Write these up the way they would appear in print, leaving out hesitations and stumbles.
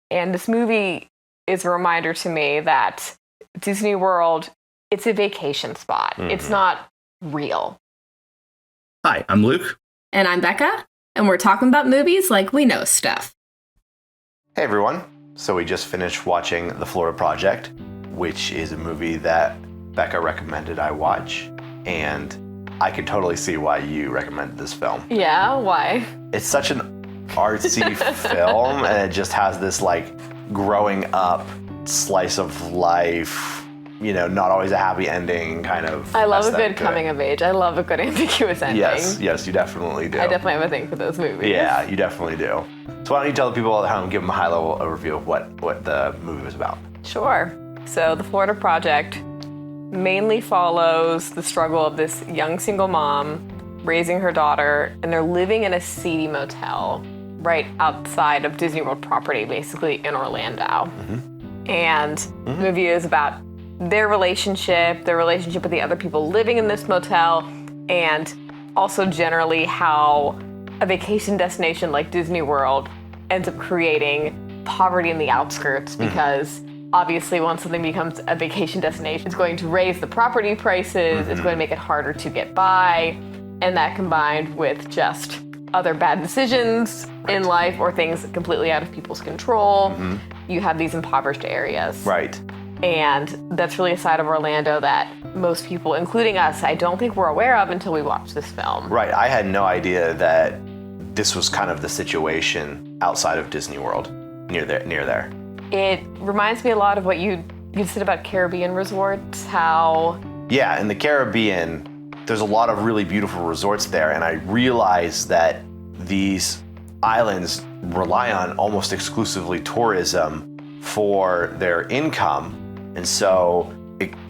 And this movie is a reminder to me that Disney World, it's a vacation spot. It's not real. Hi, I'm Luke. And I'm Becca. And we're talking about movies like we know stuff. Hey everyone. So we just finished watching The Florida Project, which is a movie that Becca recommended I watch. And I could totally see why you recommended this film. Yeah, why? It's such an artsy film, and it just has this like growing up slice of life, you know, not always a happy ending kind of. I love a good coming of age. I love a good ambiguous ending. Yes, you definitely do. I definitely have a thing for those movies. Yeah, you definitely do. So why don't you tell the people at home, give them a high-level overview of what the movie was about? Sure. So The Florida Project mainly follows the struggle of this young single mom raising her daughter, and they're living in a seedy motel right outside of Disney World property, basically in Orlando. And the movie is about their relationship with the other people living in this motel, and also generally how a vacation destination like Disney World ends up creating poverty in the outskirts, because obviously once something becomes a vacation destination, it's going to raise the property prices, it's going to make it harder to get by, and that combined with just other bad decisions in life or things completely out of people's control, you have these impoverished areas. Right. And that's really a side of Orlando that most people, including us, I don't think we're aware of until we watch this film. Right. I had no idea that this was kind of the situation outside of Disney World, near there. It reminds me a lot of what you said about Caribbean resorts, how... Yeah, in the Caribbean, there's a lot of really beautiful resorts there, and I realized that these islands rely on almost exclusively tourism for their income, and so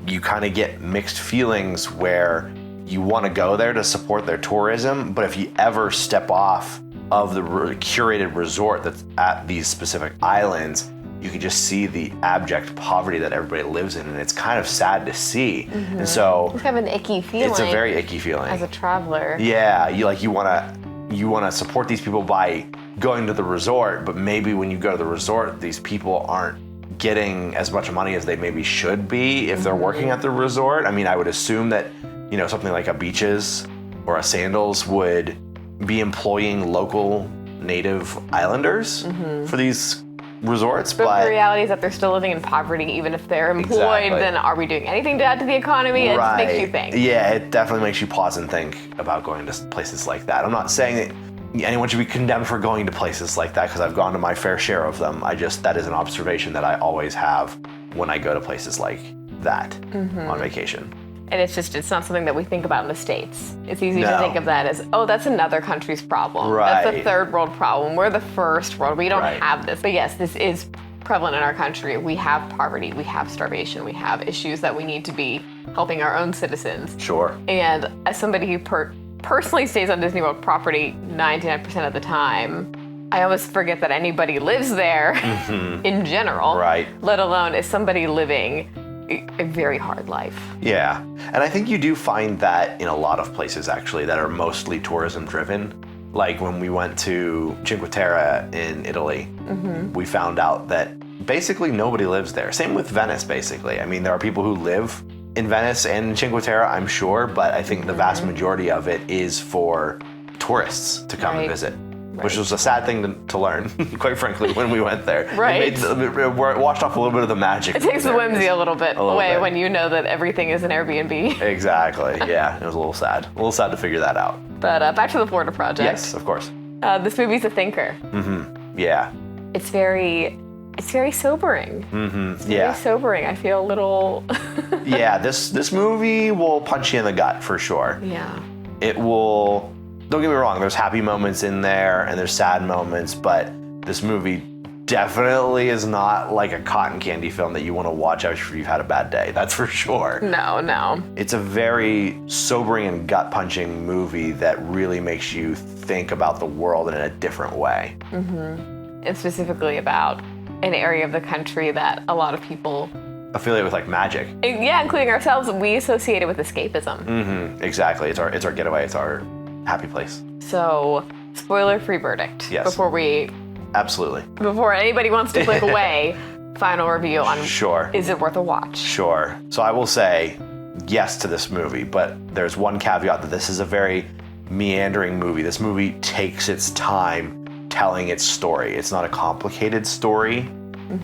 you kind of get mixed feelings where you want to go there to support their tourism, but if you ever step off of the curated resort that's at these specific islands, you can just see the abject poverty that everybody lives in, and it's kind of sad to see. And so it's kind of an icky feeling. It's a very icky feeling as a traveler. Yeah, you want to support these people by going to the resort, but maybe when you go to the resort, these people aren't getting as much money as they maybe should be if they're working at the resort. I mean, I would assume that, you know, something like a Beaches or a Sandals would be employing local native islanders for these resorts, but the reality is that they're still living in poverty. Even if they're employed, then are we doing anything to add to the economy? It just makes you think. Yeah, it definitely makes you pause and think about going to places like that. I'm not saying that anyone should be condemned for going to places like that, because I've gone to my fair share of them. That is an observation that I always have when I go to places like that on vacation. And it's not something that we think about in the States. It's easy to think of that as, oh, that's another country's problem. Right. That's a third world problem. We're the first world. We don't have this. But yes, this is prevalent in our country. We have poverty. We have starvation. We have issues that we need to be helping our own citizens. Sure. And as somebody who personally stays on Disney World property 99% of the time, I almost forget that anybody lives there in general. Right. Let alone is somebody living a very hard life. Yeah, and I think you do find that in a lot of places actually that are mostly tourism driven. Like when we went to Cinque Terre in Italy, we found out that basically nobody lives there. Same with Venice, basically. I mean, there are people who live in Venice and Cinque Terre, I'm sure, but I think the vast majority of it is for tourists to come and visit. Which was a sad thing to learn, quite frankly, when we went there. It washed off a little bit of the magic. It takes the whimsy a little bit away when you know that everything is an Airbnb. Exactly, yeah. It was a little sad. A little sad to figure that out. But back to the Florida Project. Yes, of course. This movie's a thinker. Yeah. It's very sobering. It's very sobering. I feel a little... Yeah, this movie will punch you in the gut for sure. Yeah. It will... Don't get me wrong, there's happy moments in there and there's sad moments, but this movie definitely is not like a cotton candy film that you want to watch after you've had a bad day. That's for sure. No. It's a very sobering and gut-punching movie that really makes you think about the world in a different way. And specifically about an area of the country that a lot of people affiliate with, like magic. Yeah, including ourselves. We associate it with escapism. Exactly. It's our getaway. It's our happy place. So, spoiler-free verdict. Yes. Before we Absolutely. Before anybody wants to click away, final review on Sure. is it worth a watch? Sure. So I will say yes to this movie, but there's one caveat that this is a very meandering movie. This movie takes its time telling its story. It's not a complicated story.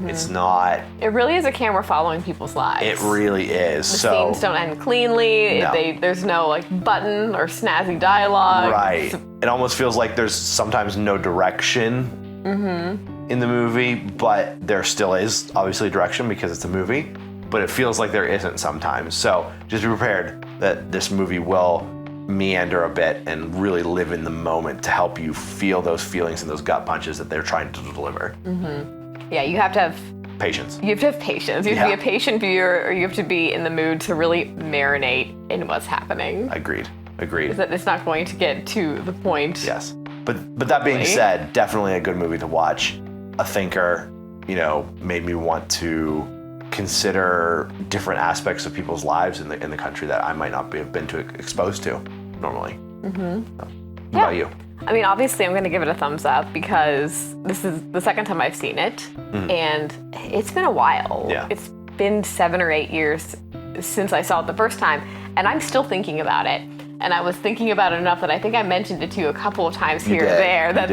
It's not. It really is a camera following people's lives. It really is. The scenes don't end cleanly. No. There's no like button or snazzy dialogue. Right. It almost feels like there's sometimes no direction in the movie, but there still is obviously direction because it's a movie, but it feels like there isn't sometimes. So just be prepared that this movie will meander a bit and really live in the moment to help you feel those feelings and those gut punches that they're trying to deliver. Yeah, you have to have Patience. You have to have patience. You have to be a patient viewer, or you have to be in the mood to really marinate in what's happening. Agreed. That it's not going to get to the point. Yes. But that being said, definitely a good movie to watch. A thinker, made me want to consider different aspects of people's lives in the country that I might not have been exposed to normally. What about you? I mean, obviously, I'm going to give it a thumbs up because this is the second time I've seen it, and it's been a while. Yeah. It's been 7 or 8 years since I saw it the first time, and I'm still thinking about it. And I was thinking about it enough that I think I mentioned it to you a couple of times here or there that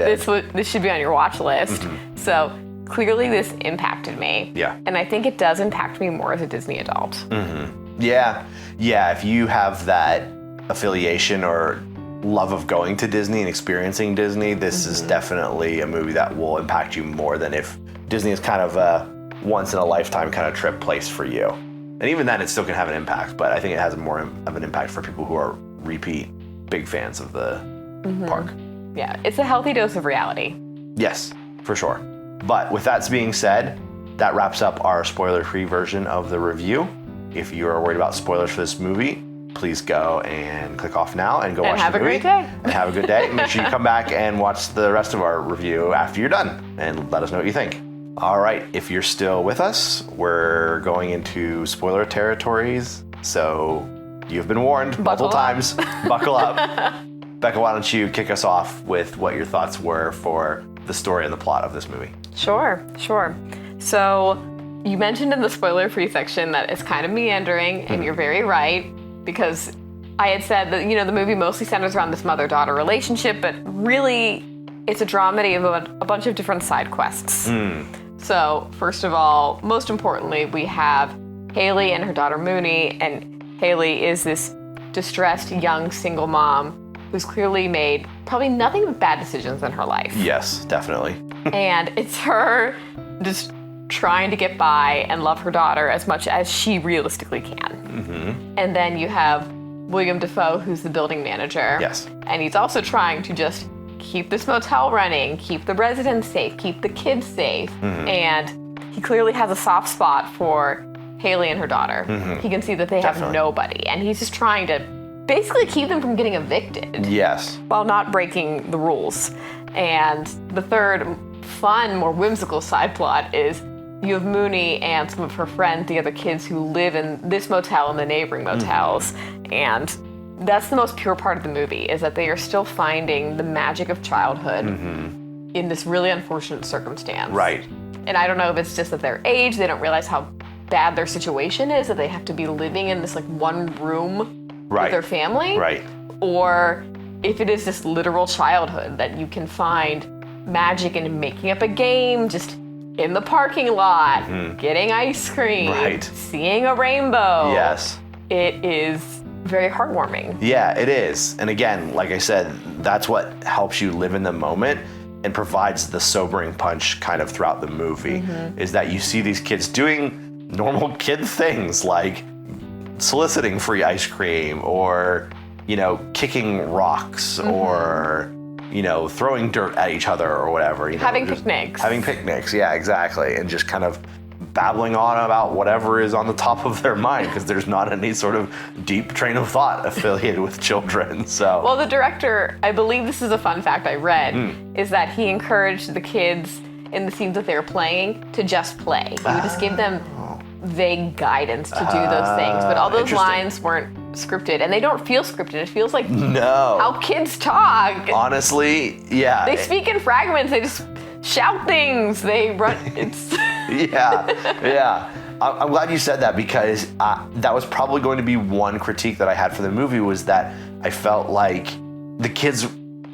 this should be on your watch list. So clearly, this impacted me. Yeah. And I think it does impact me more as a Disney adult. Yeah. If you have that affiliation or love of going to Disney and experiencing Disney, this is definitely a movie that will impact you more than if Disney is kind of a once in a lifetime kind of trip place for you. And even then, it still can have an impact, but I think it has more of an impact for people who are repeat big fans of the park. Yeah, it's a healthy dose of reality. Yes, for sure. But with that being said, that wraps up our spoiler-free version of the review. If you are worried about spoilers for this movie, please go and click off now and go watch the movie. And have a great day. And have a good day. Make sure you come back and watch the rest of our review after you're done and let us know what you think. All right, if you're still with us, we're going into spoiler territories, so you've been warned multiple times. Buckle up. Becca, why don't you kick us off with what your thoughts were for the story and the plot of this movie? Sure. So you mentioned in the spoiler-free section that it's kind of meandering, and you're very right, because I had said that, the movie mostly centers around this mother-daughter relationship, but really it's a dramedy of a bunch of different side quests. So first of all, most importantly, we have Haley and her daughter Mooney, and Haley is this distressed young single mom who's clearly made probably nothing but bad decisions in her life. Yes, definitely. And it's her just trying to get by and love her daughter as much as she realistically can. And then you have Willem Dafoe, who's the building manager. Yes. And he's also trying to just keep this motel running, keep the residents safe, keep the kids safe. And he clearly has a soft spot for Haley and her daughter. He can see that they have nobody, and he's just trying to basically keep them from getting evicted. Yes. While not breaking the rules. And the third fun, more whimsical side plot is you have Mooney and some of her friends, the other kids who live in this motel and the neighboring motels. And that's the most pure part of the movie, is that they are still finding the magic of childhood in this really unfortunate circumstance. Right. And I don't know if it's just at their age, they don't realize how bad their situation is, that they have to be living in this one room with their family. Right. Or if it is this literal childhood, that you can find magic in making up a game, just in the parking lot, getting ice cream, seeing a rainbow. Yes. It is very heartwarming. Yeah, it is. And again, like I said, that's what helps you live in the moment and provides the sobering punch kind of throughout the movie, is that you see these kids doing normal kid things like soliciting free ice cream or, kicking rocks or, throwing dirt at each other or whatever. Having picnics. Having picnics, yeah, exactly. And just kind of babbling on about whatever is on the top of their mind, because there's not any sort of deep train of thought affiliated with children. So, well, the director, I believe this is a fun fact I read, is that he encouraged the kids in the scenes that they were playing to just play. He would just give them vague guidance to do those things, but all those lines weren't scripted, and they don't feel scripted. It feels like how kids talk. Honestly, yeah. They speak in fragments. They just shout things. They run. It's Yeah. I'm glad you said that, because that was probably going to be one critique that I had for the movie, was that I felt like the kids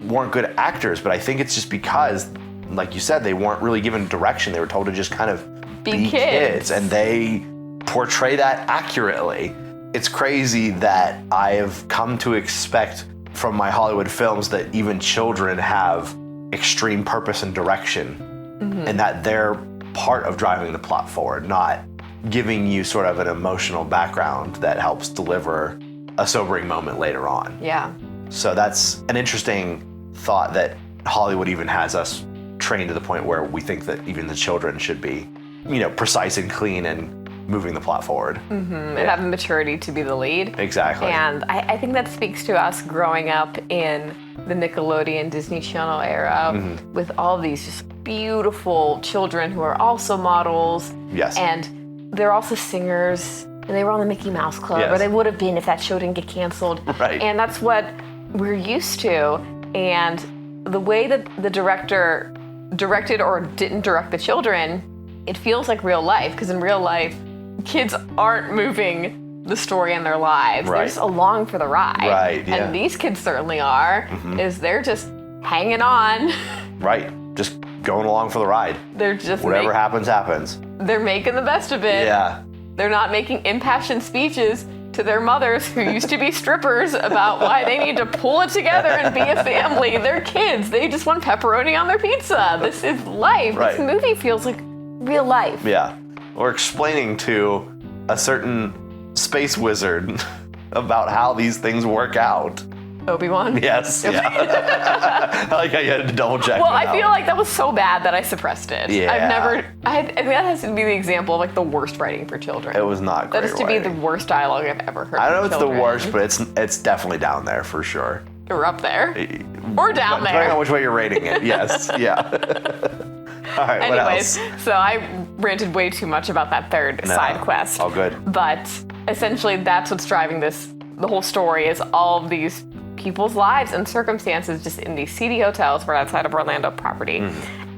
weren't good actors, but I think it's just because, like you said, they weren't really given direction. They were told to just kind of be kids, and they portray that accurately. It's crazy that I have come to expect from my Hollywood films that even children have extreme purpose and direction, and that they're part of driving the plot forward, not giving you sort of an emotional background that helps deliver a sobering moment later on. Yeah. So that's an interesting thought, that Hollywood even has us trained to the point where we think that even the children should be, precise and clean and moving the plot forward. And have the maturity to be the lead. Exactly. And I think that speaks to us growing up in the Nickelodeon Disney Channel era with all these just beautiful children who are also models. Yes. And they're also singers, and they were on the Mickey Mouse Club, Yes. or they would have been if that show didn't get canceled. Right. And that's what we're used to. And the way that the director directed or didn't direct the children, it feels like real life, because in real life, kids aren't moving the story in their lives. Right. They're just along for the ride. Right, yeah. And these kids certainly are, is they're just hanging on. Right. Just going along for the ride. They're just Whatever happens, happens. they're making the best of it. Yeah. They're not making impassioned speeches to their mothers who used to be strippers about why they need to pull it together and be a family. They're kids. They just want pepperoni on their pizza. This is life. Right. This movie feels like real life. Yeah. Or explaining to a certain space wizard about how these things work out. Obi-Wan? Yes. Yeah. I like how you had to double check. Well, I feel like that was so bad that I suppressed it. Yeah. I think that has to be the example of like the worst writing for children. It was not great That is to be the writing. worst dialogue I've ever heard. I don't know if from it's the children. worst, but it's definitely down there for sure. We're up there. Or down Depending there. on which way you're rating it. Yes. Yeah. All right. What Anyways, else? so I ranted way too much about that third side quest. All good. But essentially, that's what's driving this. The whole story is all of these people's lives and circumstances just in these seedy hotels right outside of Orlando property.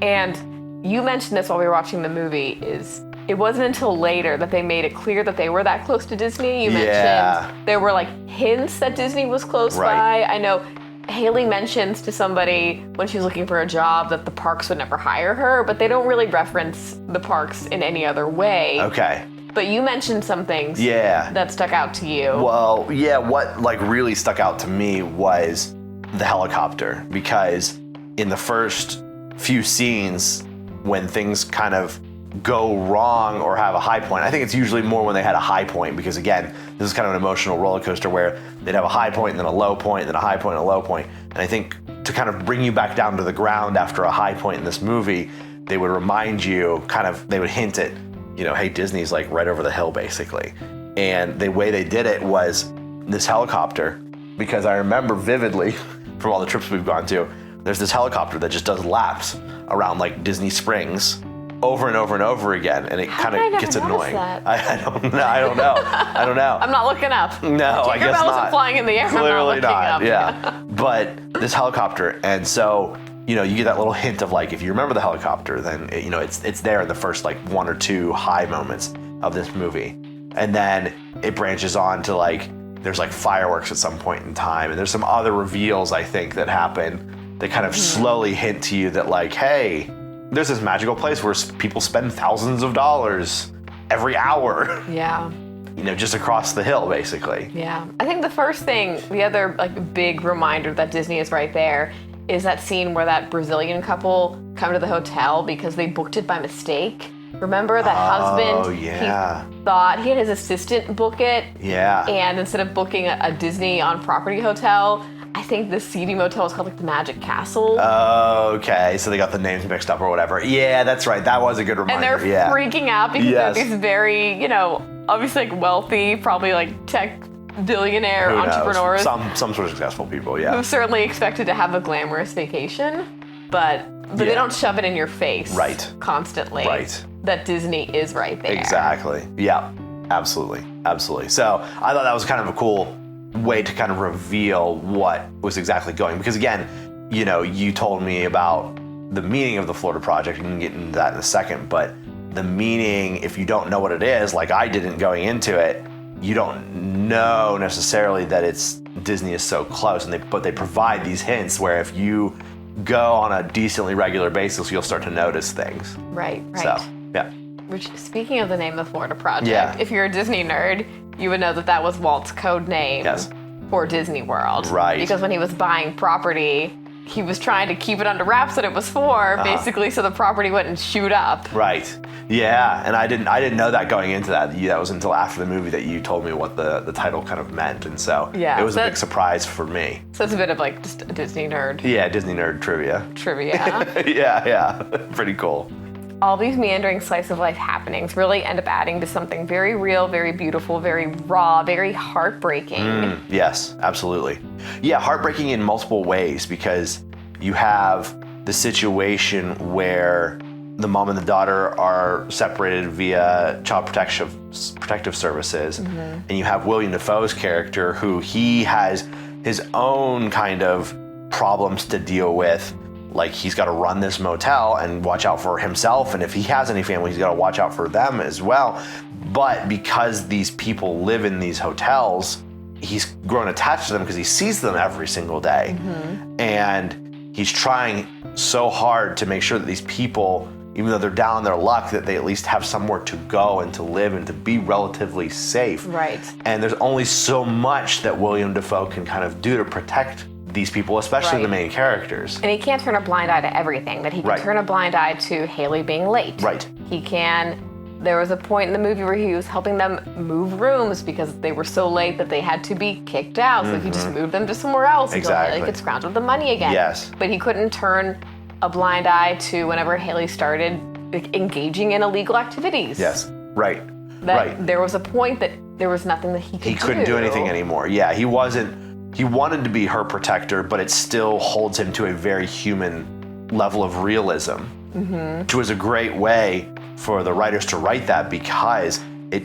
And you mentioned this while we were watching the movie, is it wasn't until later that they made it clear that they were that close to Disney. You mentioned there were like hints that Disney was close Right. by. I know Haley mentions to somebody when she was looking for a job that the parks would never hire her, but they don't really reference the parks in any other way. Okay. But you mentioned some things Yeah. that stuck out to you. Well, yeah, what like really stuck out to me was the helicopter, because in the first few scenes when things kind of go wrong or have a high point, I think it's usually more when they had a high point, because again, this is kind of an emotional roller coaster where they'd have a high point and then a low point and then a high point and a low point. And I think to kind of bring you back down to the ground after a high point in this movie, they would remind you, they would hint at, hey, Disney's like right over the hill basically. And the way they did it was this helicopter, because I remember vividly from all the trips we've gone to, there's this helicopter that just does laps around like Disney Springs over and over and over again, and it kind of gets annoying. I don't know. I'm not looking up. No, I guess Tinkerbell not. isn't flying in the air. Clearly I'm not looking up. Yeah. But this helicopter, and so you get that little hint of like, if you remember the helicopter, then it's there in the first like one or two high moments of this movie, and then it branches on to like there's like fireworks at some point in time, and there's some other reveals I think that happen that kind of slowly hint to you that like, hey, there's this magical place where people spend thousands of dollars every hour. Yeah. Just across the hill, basically. Yeah. I think the other like big reminder that Disney is right there is that scene where that Brazilian couple come to the hotel because they booked it by mistake. Remember that husband? Yeah. He thought he had his assistant book it. Yeah. And instead of booking a Disney on property hotel, I think the seedy motel is called like the Magic Castle. Oh, okay. So they got the names mixed up or whatever. Yeah, that's right. That was a good reminder. And they're freaking out because Yes. they're these very, obviously like wealthy, probably like tech billionaire Who knows? entrepreneurs Some sort of successful people, yeah. who certainly expected to have a glamorous vacation, but they don't shove it in your face constantly. Right. That Disney is right there. Exactly. Yeah, absolutely. So I thought that was kind of a cool way to kind of reveal what was exactly going. Because again, you told me about the meaning of the Florida Project. We can get into that in a second, but the meaning, if you don't know what it is, like I didn't going into it, you don't know necessarily that it's Disney is so close, but they provide these hints where if you go on a decently regular basis, you'll start to notice things. Right. So, yeah. Which, speaking of the name of the Florida Project, Yeah. if you're a Disney nerd, you would know that was Walt's code name Yes. for Disney World. Right. Because when he was buying property, he was trying to keep it under wraps that it was for, basically, so the property wouldn't shoot up. Right. Yeah, and I didn't know that going into that. That was until after the movie that you told me what the title kind of meant, and so Yeah, it was a so big surprise for me. So it's a bit of like just a Disney nerd Yeah, Disney nerd trivia. trivia. Yeah, pretty cool. All these meandering slice of life happenings really end up adding to something very real, very beautiful, very raw, very heartbreaking. Yes, absolutely. Yeah, heartbreaking in multiple ways because you have the situation where the mom and the daughter are separated via child protective services, and you have Willem Dafoe's character who he has his own kind of problems to deal with. Like he's got to run this motel and watch out for himself, and if he has any family, he's got to watch out for them as well. But because these people live in these hotels, he's grown attached to them because he sees them every single day, and he's trying so hard to make sure that these people, even though they're down on their luck, that they at least have somewhere to go and to live and to be relatively safe. Right. And there's only so much that Willem Dafoe can kind of do to protect these people, especially Right. the main characters. And he can't turn a blind eye to everything. That he can Right. turn a blind eye to Haley being late. Right. He can. There was a point in the movie where he was helping them move rooms because they were so late that they had to be kicked out. So he just moved them to somewhere else until Exactly. Haley could scrounge up the money again. Yes. But he couldn't turn a blind eye to whenever Haley started engaging in illegal activities. Yes. Right. That Right. there was a point that there was nothing that he could do. He couldn't do anything anymore. Yeah, he wanted to be her protector, but it still holds him to a very human level of realism, which was a great way for the writers to write that because it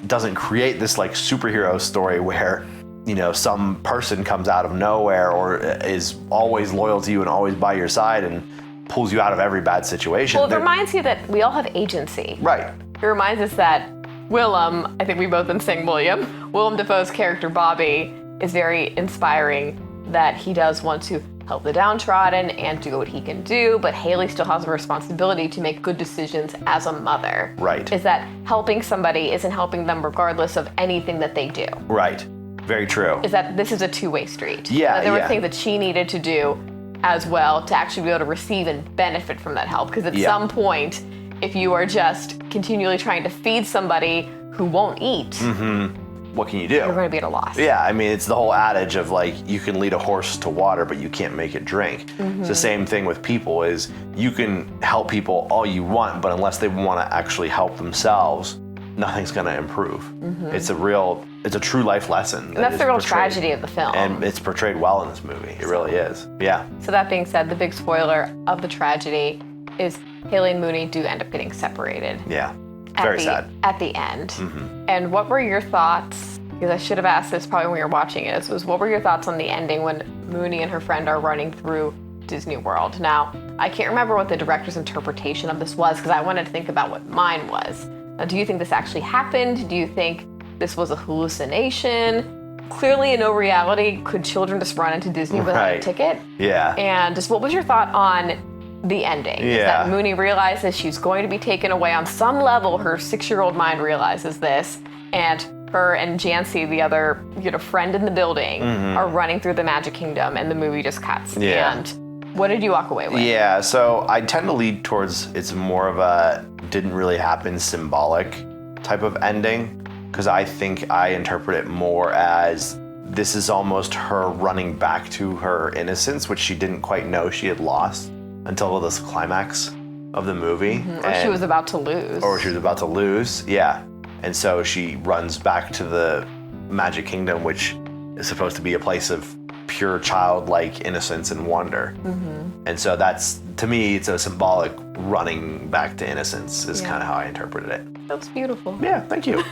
doesn't create this like superhero story where, you know, some person comes out of nowhere or is always loyal to you and always by your side and pulls you out of every bad situation. Well, it reminds you that we all have agency. Right. It reminds us that Willem, I think we both been saying Willem Dafoe's character Bobby is very inspiring, that he does want to help the downtrodden and do what he can do, but Haley still has a responsibility to make good decisions as a mother. Right. Is that helping somebody isn't helping them regardless of anything that they do. Right. Very true. Is that this is a two-way street. Yeah, That there were yeah. things that she needed to do as well to actually be able to receive and benefit from that help. Because at Yeah. some point, if you are just continually trying to feed somebody who won't eat, What can you do? you're going to be at a loss. Yeah, I mean, it's the whole adage of like, you can lead a horse to water, but you can't make it drink. It's the same thing with people is you can help people all you want, but unless they want to actually help themselves, nothing's going to improve. It's a true life lesson. And that's the real tragedy of the film. And it's portrayed well in this movie. It really is. Yeah. So that being said, the big spoiler of the tragedy is Haley and Mooney do end up getting separated. Yeah. Very sad. At the end. And what were your thoughts? Because I should have asked this probably when we were watching it. Was what were your thoughts on the ending when Mooney and her friend are running through Disney World? Now, I can't remember what the director's interpretation of this was because I wanted to think about what mine was. Now, do you think this actually happened? Do you think this was a hallucination? Clearly, in no reality, could children just run into Disney without a Right. ticket? Yeah. And just what was your thought on the ending? Is Yeah. that Mooney realizes she's going to be taken away on some level. Her 6-year-old mind realizes this, and her and Jancy, the other friend in the building, are running through the Magic Kingdom, and the movie just cuts. Yeah. And what did you walk away with? Yeah, so I tend to lead towards it's more of a didn't really happen symbolic type of ending because I think I interpret it more as this is almost her running back to her innocence, which she didn't quite know she had lost until this climax of the movie. Or she was about to lose. Or she was about to lose, yeah. And so she runs back to the Magic Kingdom, which is supposed to be a place of pure childlike innocence and wonder. And so that's, to me, it's a symbolic running back to innocence is kind of how I interpreted it. That's beautiful. Yeah, thank you.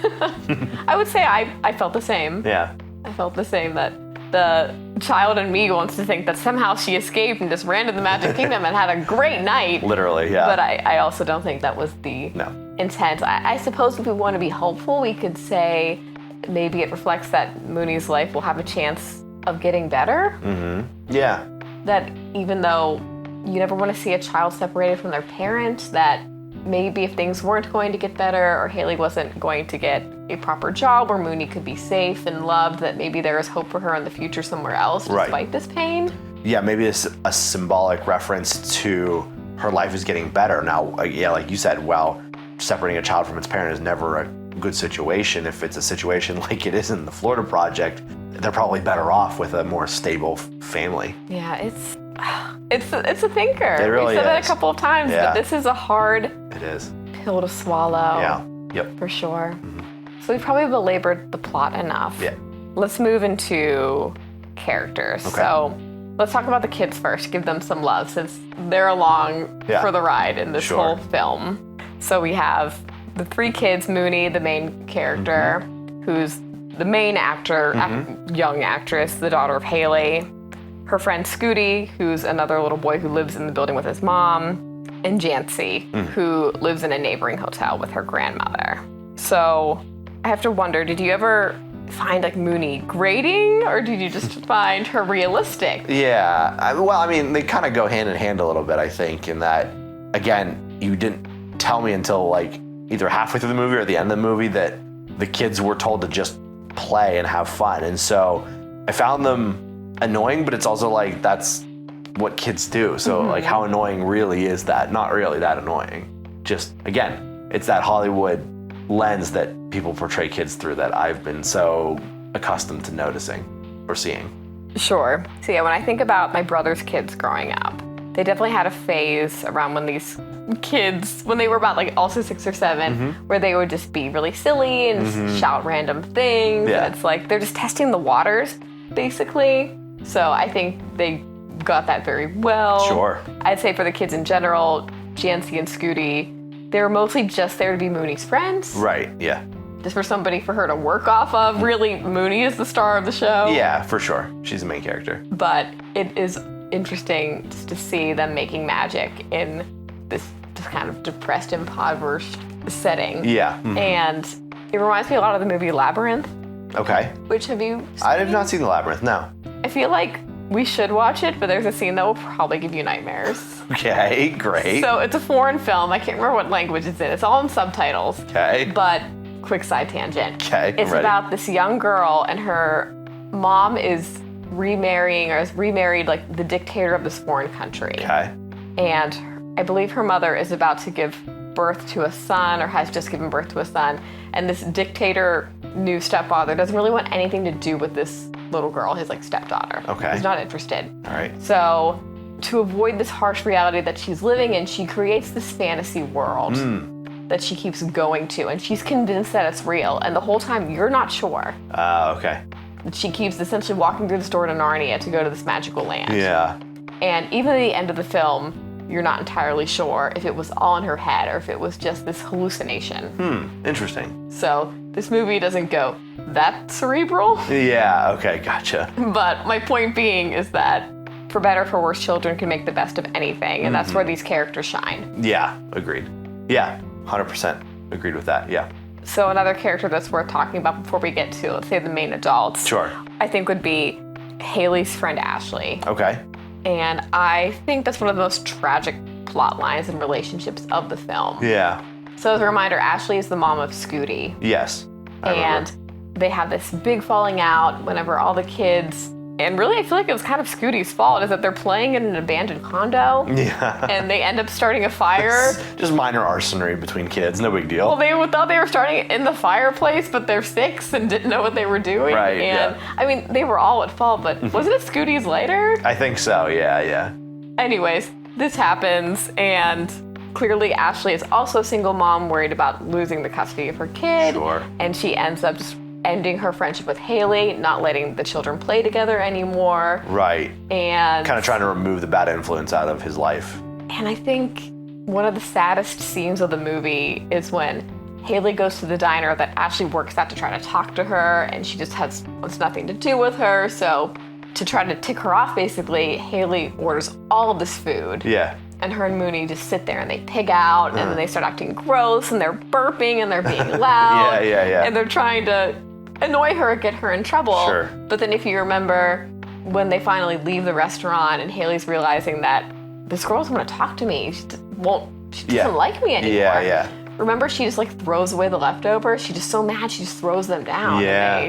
I would say I felt the same. Yeah. I felt the same, that the child in me wants to think that somehow she escaped and just ran to the Magic Kingdom and had a great night. Literally, yeah. But I also don't think that was the intent. I suppose if we want to be hopeful, we could say maybe it reflects that Mooney's life will have a chance of getting better. Mm-hmm. Yeah. That even though you never want to see a child separated from their parent, that maybe if things weren't going to get better or Haley wasn't going to get a proper job where Mooney could be safe and loved, that maybe there is hope for her in the future somewhere else despite this pain. Yeah, maybe it's a symbolic reference to her life is getting better. Now, yeah, like you said, well, separating a child from its parent is never a good situation. If it's a situation like it is in the Florida Project, they're probably better off with a more stable family. Yeah, it's a thinker. It really We've said that is. a couple of times, but this is a hard pill to swallow. Yeah, yep. For sure. Mm-hmm. So we've probably belabored the plot enough. Yeah. Let's move into characters. Okay. So let's talk about the kids first. Give them some love since they're along for the ride in this whole film. So we have the three kids, Mooney, the main character, who's the main actor, young actress, the daughter of Haley, her friend Scooty, who's another little boy who lives in the building with his mom, and Jancy, who lives in a neighboring hotel with her grandmother. So I have to wonder, did you ever find like Mooney grating, or did you just find her realistic? Yeah, I mean, they kind of go hand in hand a little bit, I think, in that, again, you didn't tell me until like either halfway through the movie or the end of the movie that the kids were told to just play and have fun. And so I found them annoying, but it's also like, that's what kids do. So like, how annoying really is that? Not really that annoying. Just, again, it's that Hollywood lens that people portray kids through that I've been so accustomed to noticing or seeing. Sure. So yeah, when I think about my brother's kids growing up, they definitely had a phase around when these kids, when they were about like also 6 or 7, where they would just be really silly and just shout random things. Yeah. And it's like they're just testing the waters, basically. So I think they got that very well. Sure. I'd say for the kids in general, Jancy and Scooty, they were mostly just there to be Mooney's friends. Right, yeah. Just for somebody for her to work off of. Really, Mooney is the star of the show. Yeah, for sure. She's the main character. But it is interesting just to see them making magic in this just kind of depressed, impoverished setting. Yeah. And it reminds me a lot of the movie Labyrinth. Okay. Which have you seen? I have not seen The Labyrinth, no. I feel like we should watch it, but there's a scene that will probably give you nightmares. Okay, great. So it's a foreign film. I can't remember what language it's in. It's all in subtitles. Okay. But quick side tangent. Okay, It's ready. about this young girl, and her mom is remarrying, or has remarried like the dictator of this foreign country. Okay. And I believe her mother is about to give birth to a son, or has just given birth to a son. And this dictator, new stepfather, doesn't really want anything to do with this little girl, his like stepdaughter. Okay. He's not interested. All right. So to avoid this harsh reality that she's living in, she creates this fantasy world that she keeps going to, and she's convinced that it's real. And the whole time you're not sure. Okay. She keeps essentially walking through the door to Narnia to go to this magical land. Yeah. And even at the end of the film, you're not entirely sure if it was all in her head or if it was just this hallucination. Interesting. So this movie doesn't go that cerebral. Yeah, okay, gotcha. But my point being is that for better or for worse, children can make the best of anything, and that's where these characters shine. Yeah, agreed. Yeah, 100% agreed with that, yeah. So another character that's worth talking about before we get to, let's say, the main adults, Sure. I think would be Haley's friend Ashley. Okay. And I think that's one of the most tragic plot lines and relationships of the film. Yeah. So as a reminder, Ashley is the mom of Scooty. Yes. I remember. And they have this big falling out whenever all the kids, and really I feel like it was kind of Scooty's fault, is that they're playing in an abandoned condo. Yeah. And they end up starting a fire. Just minor arsonery between kids, no big deal. Well, they thought they were starting it in the fireplace, but they're 6 and didn't know what they were doing. Right, And yeah. I mean, they were all at fault, but wasn't it Scooty's later? I think so, yeah. Anyways, this happens, and clearly Ashley is also a single mom worried about losing the custody of her kid. Sure. And she ends up just ending her friendship with Haley, not letting the children play together anymore. Right. And Kind of trying to remove the bad influence out of his life. And I think one of the saddest scenes of the movie is when Haley goes to the diner that Ashley works at to try to talk to her, and she just wants nothing to do with her. So to try to tick her off, basically, Haley orders all of this food. Yeah. And her and Mooney just sit there and they pig out, and then they start acting gross, and they're burping, and they're being loud. Yeah. And they're trying to annoy her, get her in trouble. Sure. But then if you remember, when they finally leave the restaurant and Haley's realizing that this girl doesn't want to talk to me, she doesn't like me anymore. Yeah. Remember, she just like throws away the leftovers. She's just so mad, she just throws them down. Yeah.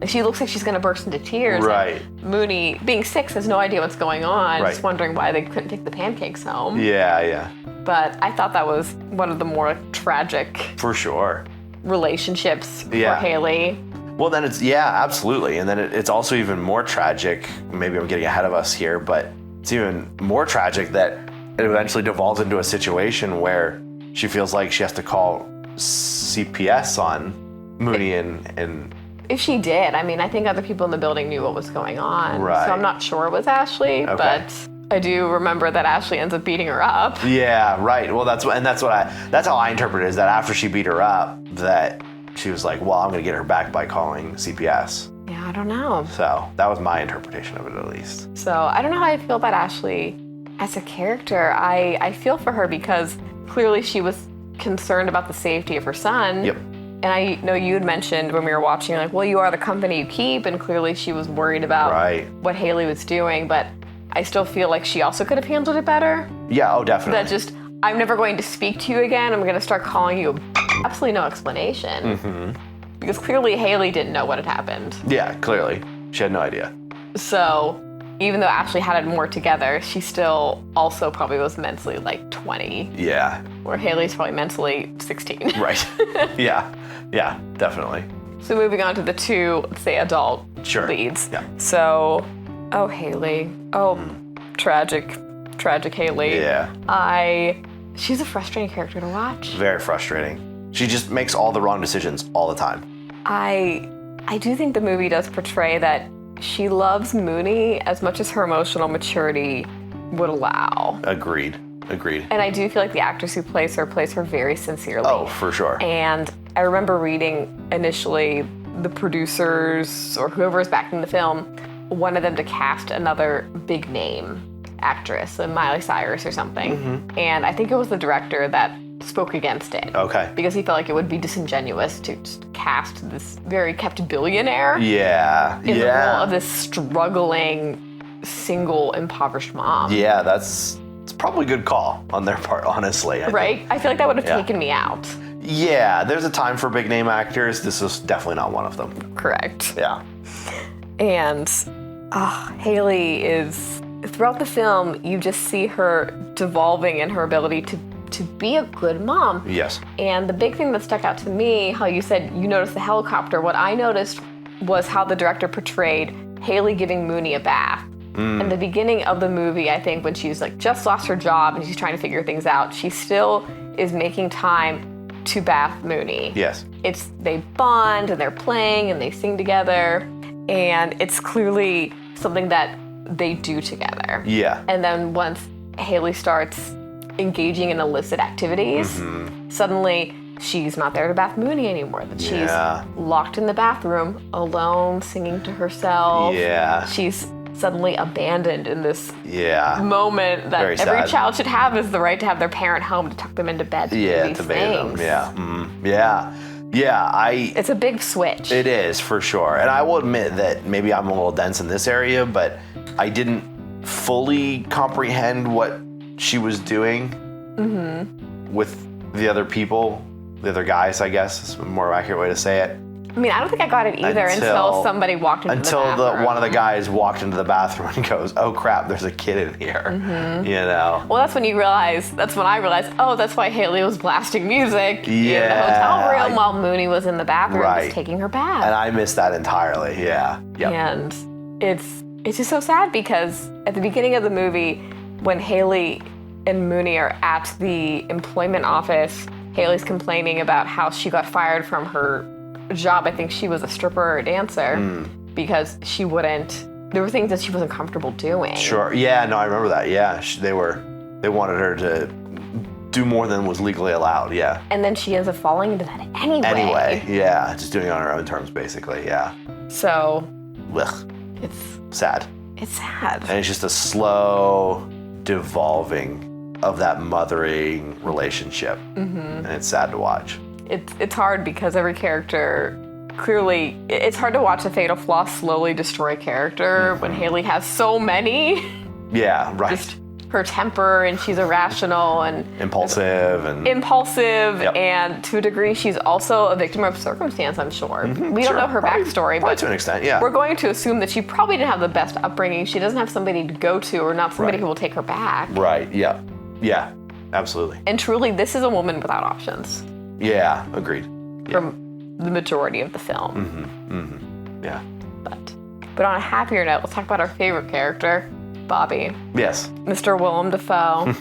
And she looks like she's gonna burst into tears. Right. And Mooney, being 6, has no idea what's going on, Right. just wondering why they couldn't take the pancakes home. Yeah. But I thought that was one of the more tragic For sure. relationships for Yeah. Haley. Well, then absolutely. And then it's also even more tragic. Maybe I'm getting ahead of us here, but it's even more tragic that it eventually devolves into a situation where she feels like she has to call CPS on Mooney and If she did, I mean, I think other people in the building knew what was going on. Right. So I'm not sure it was Ashley, Okay. but I do remember that Ashley ends up beating her up. yeah, right. Well, that's how I interpret it, is that after she beat her up, that she was like, well, I'm going to get her back by calling CPS. Yeah, I don't know. So that was my interpretation of it, at least. So I don't know how I feel about Ashley as a character. I feel for her because clearly she was concerned about the safety of her son. Yep. And I know you had mentioned when we were watching, like, well, you are the company you keep, and clearly she was worried about Right. what Haley was doing, but I still feel like she also could have handled it better. Yeah, oh, definitely. That just, I'm never going to speak to you again, I'm going to start calling you absolutely no explanation. Mm-hmm. Because clearly Haley didn't know what had happened. Yeah, clearly. She had no idea. So even though Ashley had it more together, she still also probably was mentally like 20, Yeah, where Haley's probably mentally 16. right. Yeah, definitely. So moving on to the two, let's say, adult Sure. leads. Yeah. So, Haley. Tragic Haley. Yeah, She's a frustrating character to watch. very frustrating. She just makes all the wrong decisions all the time. I do think the movie does portray that she loves Mooney as much as her emotional maturity would allow. Agreed. And I do feel like the actress who plays her very sincerely. Oh, for sure. And I remember reading initially the producers or whoever was backing the film wanted them to cast another big name actress, like Miley Cyrus or something. Mm-hmm. And I think it was the director that spoke against it. Okay. Because he felt like it would be disingenuous to just cast this very kept billionaire Yeah. in the role of this struggling, single, impoverished mom. Yeah, it's probably a good call on their part, honestly. Right? I feel like that would have Yeah. taken me out. Yeah, there's a time for big name actors. This is definitely not one of them. Correct. Yeah. And Haley is, throughout the film, you just see her devolving in her ability to be a good mom. Yes. And the big thing that stuck out to me, how you said you noticed the helicopter, what I noticed was how the director portrayed Haley giving Mooney a bath. In the beginning of the movie, I think when she's like just lost her job and she's trying to figure things out, she still is making time to bath Mooney. Yes. They bond and they're playing and they sing together, and it's clearly something that they do together. Yeah. And then once Haley starts engaging in illicit activities, suddenly she's not there to bath Mooney anymore. That she's locked in the bathroom alone, singing to herself. Yeah. She's suddenly abandoned in this Yeah. moment that Very every sad. child should have, is the right to have their parent home to tuck them into bed to do Yeah, these to bathe them. things. Yeah. Yeah. It's a big switch. It is, for sure. And I will admit that maybe I'm a little dense in this area, but I didn't fully comprehend what she was doing with the other people, the other guys, I guess is a more accurate way to say it. I mean, I don't think I got it either until somebody walked into the bathroom. One of the guys walked into the bathroom and goes, "Oh crap, there's a kid in here." You know. Well, that's when you realize, that's when I realized, oh, that's why Haley was blasting music in the Yeah. hotel room while Mooney was in the bathroom Right. just taking her bath. And I missed that entirely. Yeah. Yep. And it's just so sad because at the beginning of the movie, when Haley and Mooney are at the employment office, Haley's complaining about how she got fired from her job. I think she was a stripper or a dancer because there were things that she wasn't comfortable doing. Sure. Yeah. No, I remember that. Yeah. They wanted her to do more than was legally allowed. Yeah. And then she ends up falling into that anyway. Anyway. Yeah. Just doing it on her own terms, basically. Yeah. So Ugh. it's Sad. It's sad. And it's just a slow devolving of that mothering relationship. And it's sad to watch. It's hard because every character clearly, it's hard to watch a fatal flaw slowly destroy character when Haley has so many. Yeah, right. Just her temper, and she's irrational and impulsive Yep. And to a degree she's also a victim of circumstance, I'm sure. We don't know her backstory, probably but to an extent, yeah. we're going to assume that she probably didn't have the best upbringing. She doesn't have somebody to go to, or not somebody who will take her back. Right, yeah. Yeah, absolutely. And truly, this is a woman without options. Yeah, agreed. Yeah. From the majority of the film. Yeah. But on a happier note, let's talk about our favorite character, Bobby. Yes. Mr. Willem Dafoe.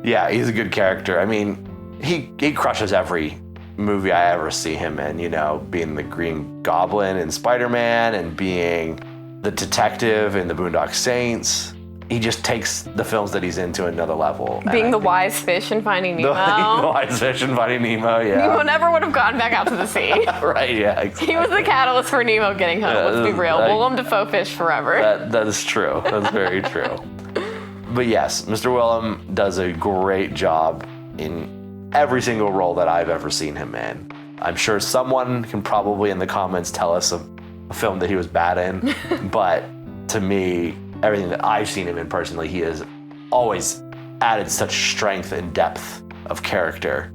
Yeah, he's a good character. I mean, he crushes every movie I ever see him in, you know, being the Green Goblin in Spider-Man and being the detective in the Boondock Saints. He just takes the films that he's in to another level. Being the wise fish in Finding Nemo. The wise fish in Finding Nemo, yeah. Nemo never would have gone back out to the sea. Right, yeah, exactly. He was the catalyst for Nemo getting home, let's be real. Willem Dafoe fish forever. That is true. That's very true. But yes, Mr. Willem does a great job in every single role that I've ever seen him in. I'm sure someone can probably in the comments tell us a film that he was bad in, but to me, everything that I've seen him in personally, he has always added such strength and depth of character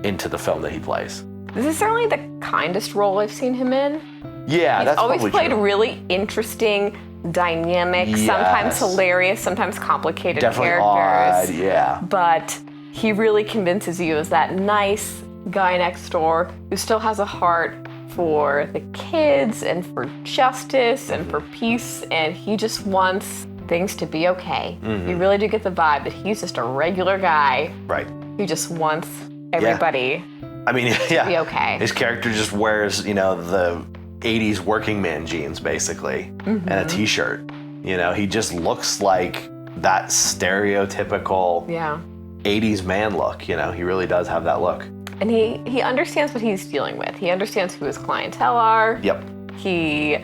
into the film that he plays. This is certainly the kindest role I've seen him in. Yeah, He's that's always probably played true. really interesting, dynamic, Yes. sometimes hilarious, sometimes complicated Definitely characters. odd, yeah. But he really convinces you as that nice guy next door who still has a heart for the kids and for justice and for peace, and he just wants things to be okay. You really do get the vibe that he's just a regular guy Right. who just wants everybody I mean, yeah. to be okay. His character just wears, you know, the 80s working man jeans, basically, and a t-shirt. You know, he just looks like that stereotypical Yeah. 80s man look. You know, he really does have that look. And he understands what he's dealing with. He understands who his clientele are. Yep. He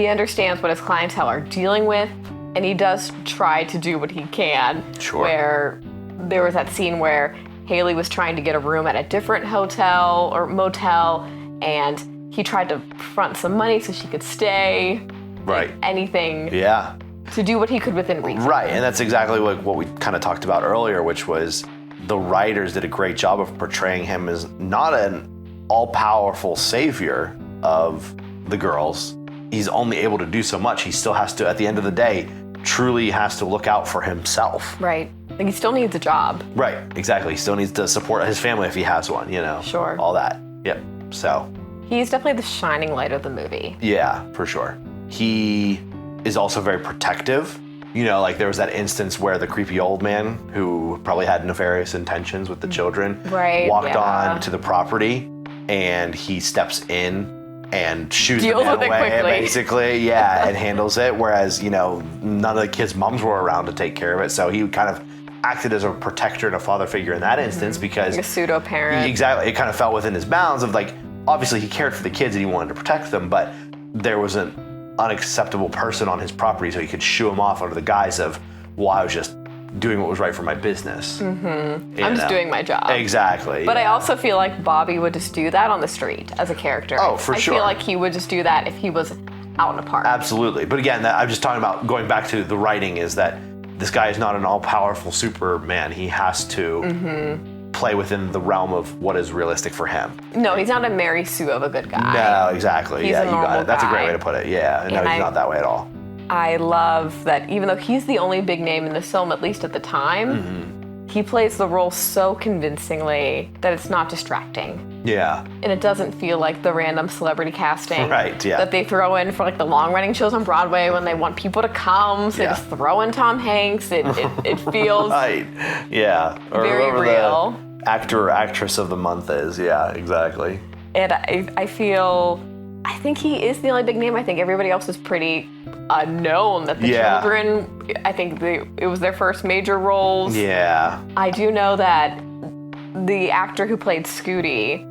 understands what his clientele are dealing with, and he does try to do what he can. Sure. Where there was that scene where Haley was trying to get a room at a different hotel or motel, and he tried to front some money so she could stay. Right. Anything Yeah. to do what he could within reason. Right, and that's exactly what we kind of talked about earlier, which was the writers did a great job of portraying him as not an all-powerful savior of the girls. He's only able to do so much. He still has to, at the end of the day, truly has to look out for himself. Right. Like he still needs a job. Right, exactly. He still needs to support his family if he has one, you know. Sure. All that. Yep. So, He's definitely the shining light of the movie. yeah, for sure. He is also very protective. You know, like there was that instance where the creepy old man who probably had nefarious intentions with the children Right, walked yeah. on to the property, and he steps in and shoos the Deals man with it away, quickly. basically, yeah, and handles it. Whereas, you know, none of the kids' moms were around to take care of it, so he kind of acted as a protector and a father figure in that instance because Like a pseudo parent. exactly, it kind of fell within his bounds of like, obviously he cared for the kids and he wanted to protect them, but there was an unacceptable person on his property, so he could shoo him off under the guise of, well, I was just doing what was right for my business. I'm just doing my job. Exactly. But I also feel like Bobby would just do that on the street as a character. Oh, for I sure. feel like he would just do that if he was out in a park. Absolutely. But again, I'm just talking about going back to the writing is that this guy is not an all-powerful Superman. He has to play within the realm of what is realistic for him. No, he's not a Mary Sue of a good guy. No, exactly. He's yeah, a you got normal it. That's a great guy. way to put it. Yeah, no, And he's not that way at all. I love that even though he's the only big name in the film, at least at the time, he plays the role so convincingly that it's not distracting. Yeah. And it doesn't feel like the random celebrity casting Right, yeah. that they throw in for like the long-running shows on Broadway when they want people to come. So Yeah. they just throw in Tom Hanks. It feels Right. Yeah. Or very whoever real. the actor or actress of the month is. Yeah, exactly. And I think he is the only big name. I think everybody else is pretty unknown. That the Yeah. children, I think it was their first major roles. Yeah. I do know that the actor who played Scooty,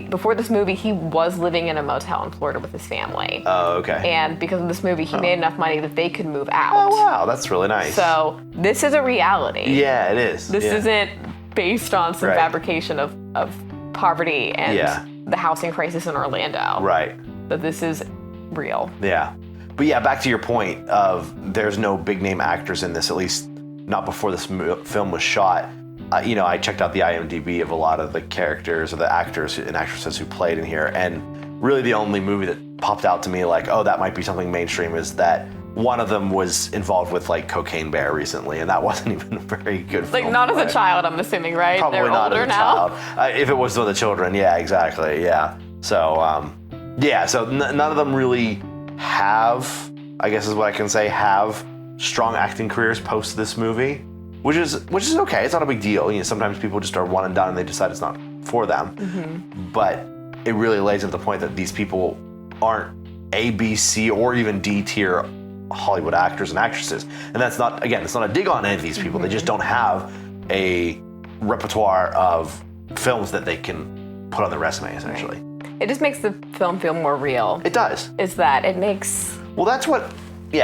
before this movie, he was living in a motel in Florida with his family. Oh, okay. And because of this movie, he made enough money that they could move out. Oh, wow. That's really nice. So this is a reality. Yeah, it is. This yeah. isn't based on some Right. fabrication of poverty and the housing crisis in Orlando. Right. But this is real. Yeah. But yeah, back to your point of there's no big name actors in this, at least not before this film was shot. I checked out the IMDb of a lot of the characters or the actors and actresses who played in here, and really the only movie that popped out to me like, oh, that might be something mainstream is that one of them was involved with like Cocaine Bear recently, and that wasn't even a very good film. Like not as a child, I'm assuming, right? Probably They're not older as a now. child. If it was with the children, yeah, exactly, yeah. So, so none of them really have, I guess is what I can say, have strong acting careers post this movie. Which is okay. It's not a big deal. Sometimes people just are one and done and they decide it's not for them. Mm-hmm. But it really lays at the point that these people aren't A, B, C, or even D tier Hollywood actors and actresses. And that's not, again, it's not a dig on any of these people. Mm-hmm. They just don't have a repertoire of films that they can put on their resume, essentially. Right. It just makes the film feel more real. It does. Is that it makes... Well, that's what,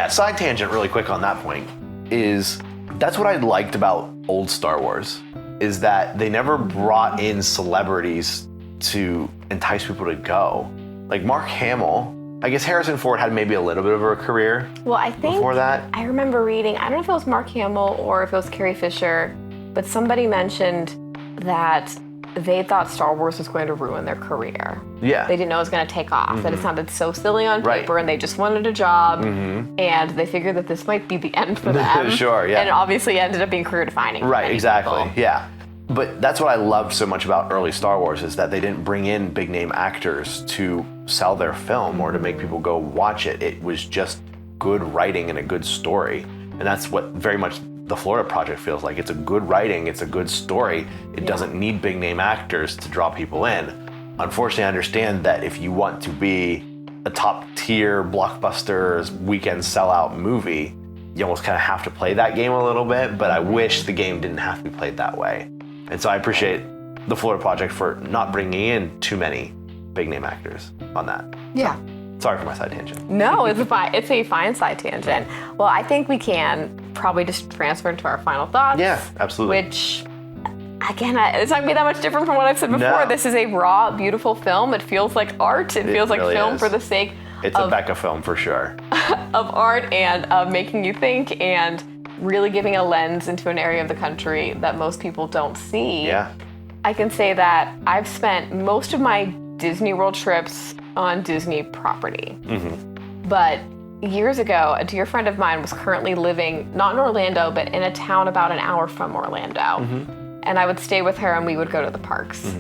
side tangent really quick on that point is... That's what I liked about old Star Wars, is that they never brought in celebrities to entice people to go. Like Mark Hamill, I guess Harrison Ford had maybe a little bit of a career before that. I remember reading, I don't know if it was Mark Hamill or if it was Carrie Fisher, but somebody mentioned that they thought Star Wars was going to ruin their career. Yeah. They didn't know it was going to take off, that it sounded so silly on paper, Right. and they just wanted a job, and they figured that this might be the end for them. Sure, yeah. And it obviously ended up being career defining. Right, exactly, yeah. But that's what I loved so much about early Star Wars is that they didn't bring in big name actors to sell their film or to make people go watch it. It was just good writing and a good story. And that's what very much the Florida Project feels like. It's a good writing, it's a good story. It doesn't need big name actors to draw people in. Unfortunately, I understand that if you want to be a top tier blockbuster weekend sellout movie, you almost kind of have to play that game a little bit, but I wish the game didn't have to be played that way. And so I appreciate the Florida Project for not bringing in too many big name actors on that. Yeah. Sorry for my side tangent. No, it's a fine side tangent. Well, I think we can probably just transfer into our final thoughts. Yeah, absolutely. Which, again, it's not gonna be that much different from what I've said before. No. This is a raw, beautiful film. It feels like art. It feels like really film is. for the sake It's a Becca film for sure. of art and of making you think and really giving a lens into an area of the country that most people don't see. Yeah. I can say that I've spent most of my Disney World trips on Disney property. But years ago, a dear friend of mine was currently living, not in Orlando, but in a town about an hour from Orlando. And I would stay with her and we would go to the parks.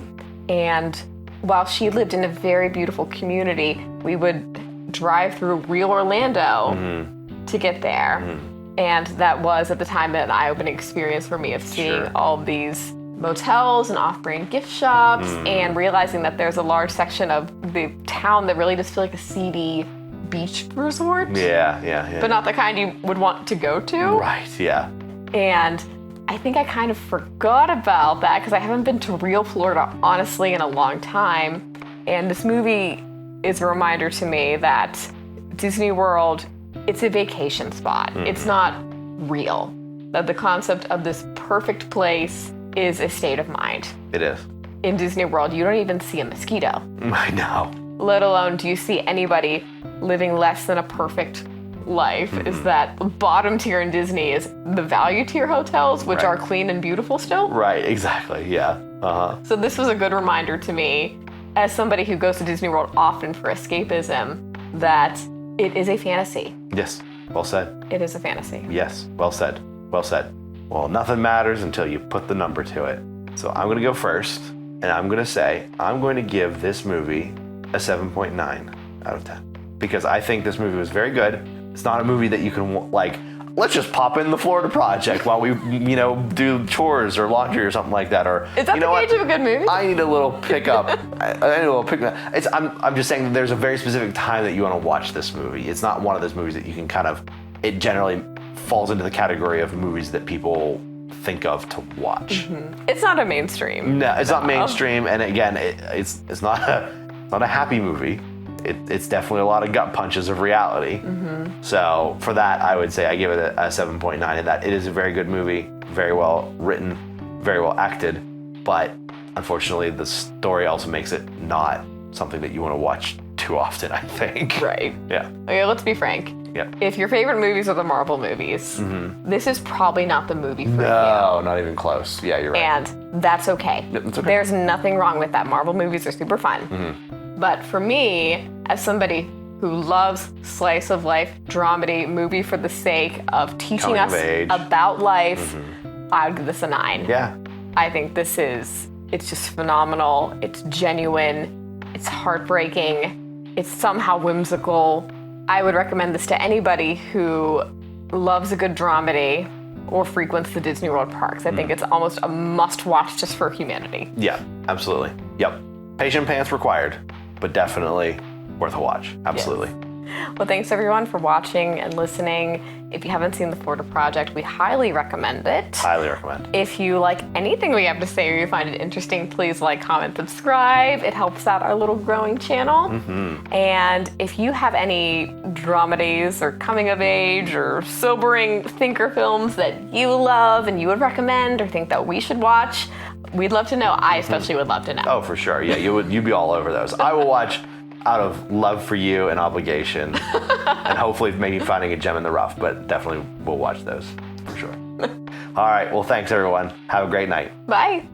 And while she lived in a very beautiful community, we would drive through real Orlando to get there. And that was, at the time, an eye-opening experience for me of seeing all of these motels and off-brand gift shops and realizing that there's a large section of the town that really just feel like a seedy beach resort. Yeah. But not the kind you would want to go to. Right, yeah. And I think I kind of forgot about that because I haven't been to real Florida, honestly, in a long time. And this movie is a reminder to me that Disney World, it's a vacation spot. It's not real. That the concept of this perfect place is a state of mind. It is. In Disney World, you don't even see a mosquito. I know. Let alone do you see anybody living less than a perfect life. Is that bottom tier in Disney is the value tier hotels, which are clean and beautiful still. Right, exactly, yeah. So this was a good reminder to me, as somebody who goes to Disney World often for escapism, that it is a fantasy. Yes, well said. It is a fantasy. Yes, well said, well said. Well, nothing matters until you put the number to it. So I'm gonna go first, and I'm gonna say, I'm going to give this movie a 7.9 out of 10. Because I think this movie was very good. It's not a movie that you can, like, let's just pop in the Florida Project while we, do chores or laundry or something like that. Or Is that the gauge of a good movie? I need a little pickup. I need a little pickup. I'm just saying that there's a very specific time that you want to watch this movie. It's not one of those movies that you can it generally falls into the category of movies that people, think of to watch. It's not a mainstream. No, it's not mainstream, and again, it's not a happy movie. It's definitely a lot of gut punches of reality. So for that, I would say I give it a 7.9, and that it is a very good movie, very well written, very well acted, but unfortunately the story also makes it not something that you want to watch too often, I think. Right. Yeah. Okay, let's be frank. Yeah. If your favorite movies are the Marvel movies, this is probably not the movie for No, you. not even close. Yeah, you're right. And that's okay. Yep, that's okay. There's nothing wrong with that. Marvel movies are super fun. But for me, as somebody who loves slice of life dramedy movie for the sake of teaching Coming of us age. about life, I would give this a 9. Yeah. I think it's just phenomenal. It's genuine. It's heartbreaking. It's somehow whimsical. I would recommend this to anybody who loves a good dramedy or frequents the Disney World parks. I think it's almost a must-watch just for humanity. Yeah, absolutely. Yep. Patient pants required, but definitely worth a watch. Absolutely. Well, thanks everyone for watching and listening. If you haven't seen The Florida Project, we highly recommend it. Highly recommend. If you like anything we have to say or you find it interesting, please like, comment, subscribe. It helps out our little growing channel. And if you have any dramedies or coming of age or sobering thinker films that you love and you would recommend or think that we should watch, we'd love to know. I especially would love to know. Oh, for sure. Yeah, you'd be all over those. I will watch out of love for you and obligation, and hopefully maybe finding a gem in the rough, but definitely we'll watch those for sure. All right. Well, thanks everyone. Have a great night. Bye.